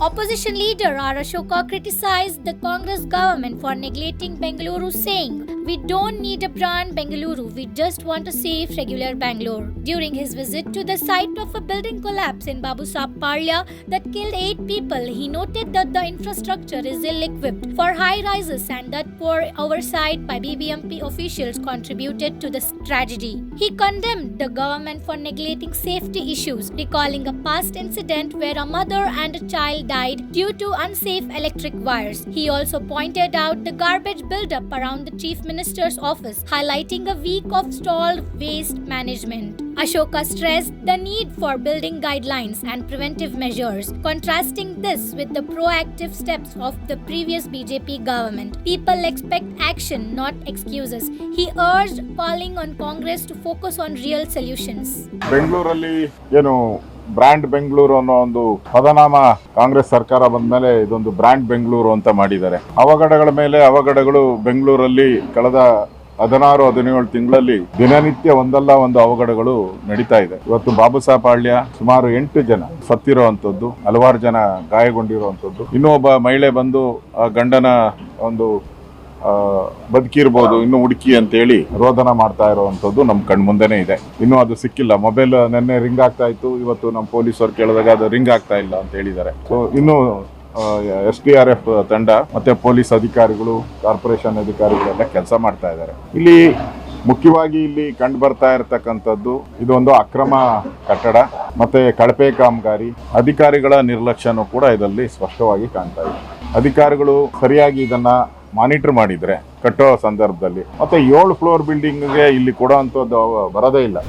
Opposition leader Ashoka criticized the Congress government for neglecting Bengaluru, saying, "We don't need a Brand Bengaluru, we just want a safe, regular Bangalore." During his visit to the site of a building collapse in Babusapalya that killed 8 people, he noted that the infrastructure is ill-equipped for high rises and that poor oversight by BBMP officials contributed to this tragedy. He condemned the government for neglecting safety issues, recalling a past incident where a mother and a child died due to unsafe electric wires. He also pointed out the garbage buildup around the Chief Minister's office, highlighting a week of stalled waste management. Ashoka stressed the need for building guidelines and preventive measures, contrasting this with the proactive steps of the previous BJP government. People expect action, not excuses. He urged, calling on Congress to focus on real solutions. ಬೆಂಗಳೂರಲ್ಲಿ brand Bengaluru ಅನ್ನೋ ಒಂದು ಪದನಾಮ ಕಾಂಗ್ರೆಸ್ ಸರ್ಕಾರ ಬಂದ್ಮೇಲೆ ಇದೊಂದು brand Bengaluru ಅಂತ ಮಾಡಿದ್ದಾರೆ. ಅವಘಡಗಳ ಮೇಲೆ ಅವಘಡಗಳು ಬೆಂಗಳೂರಲ್ಲಿ ಕಳೆದ 16-17 ತಿಂಗಳಲ್ಲಿ ದಿನನಿತ್ಯ ಒಂದಲ್ಲ ಒಂದು ಅವಘಡಗಳು ನಡೀತಾ ಇದೆ. ಇವತ್ತು ಬಾಬುಸಾಪಾಳ್ಯ ಸುಮಾರು 8 ಜನ ಸತ್ತಿರುವಂತದ್ದು, ಹಲವಾರು ಜನ ಗಾಯಗೊಂಡಿರುವಂತದ್ದು. ಇನ್ನೂ ಒಬ್ಬ ಮಹಿಳೆ ಬಂದು ಆ ಗಂಡನ ಒಂದು ಬದುಕಿರ್ಬೋದು, ಇನ್ನು ಹುಡುಕಿ ಅಂತೇಳಿ ರೋದನ ಮಾಡ್ತಾ ಇರುವಂತದ್ದು ನಮ್ ಕಣ್ಮುಂದೆನೆ ಇದೆ. ಇನ್ನು ಅದು ಸಿಕ್ಕಿಲ್ಲ. ಮೊಬೈಲ್ ನೆನ್ನೆ ರಿಂಗ್ ಆಗ್ತಾ ಇತ್ತು, ಇವತ್ತು ನಮ್ಮ ಪೊಲೀಸರು ಕೇಳಿದಾಗ ಅದು ರಿಂಗ್ ಆಗ್ತಾ ಇಲ್ಲ ಅಂತ ಹೇಳಿದ್ದಾರೆ. ಸೊ ಇನ್ನು SDRF ತಂಡ ಮತ್ತೆ ಪೊಲೀಸ್ ಅಧಿಕಾರಿಗಳು, ಕಾರ್ಪೊರೇಷನ್ ಅಧಿಕಾರಿಗಳೆಲ್ಲ ಕೆಲಸ ಮಾಡ್ತಾ ಇದ್ದಾರೆ. ಇಲ್ಲಿ ಮುಖ್ಯವಾಗಿ ಇಲ್ಲಿ ಕಂಡು ಬರ್ತಾ ಇರತಕ್ಕಂಥದ್ದು ಇದೊಂದು ಅಕ್ರಮ ಕಟ್ಟಡ ಮತ್ತೆ ಕಳಪೆ ಕಾಮಗಾರಿ, ಅಧಿಕಾರಿಗಳ ನಿರ್ಲಕ್ಷ್ಯನೂ ಕೂಡ ಇದರಲ್ಲಿ ಸ್ಪಷ್ಟವಾಗಿ ಕಾಣ್ತಾ ಇದೆ. ಅಧಿಕಾರಿಗಳು ಸರಿಯಾಗಿ ಇದನ್ನ ಮಾನಿಟರ್ ಮಾಡಿದ್ರೆ ಕಟ್ಟೋ ಸಂದರ್ಭದಲ್ಲಿ ಮತ್ತೆ 7 ಫ್ಲೋರ್ ಬಿಲ್ಡಿಂಗ್ಗೆ ಇಲ್ಲಿ ಕೊಡೋ ಅಂಥದ್ದು ಬರೋದೇ ಇಲ್ಲ.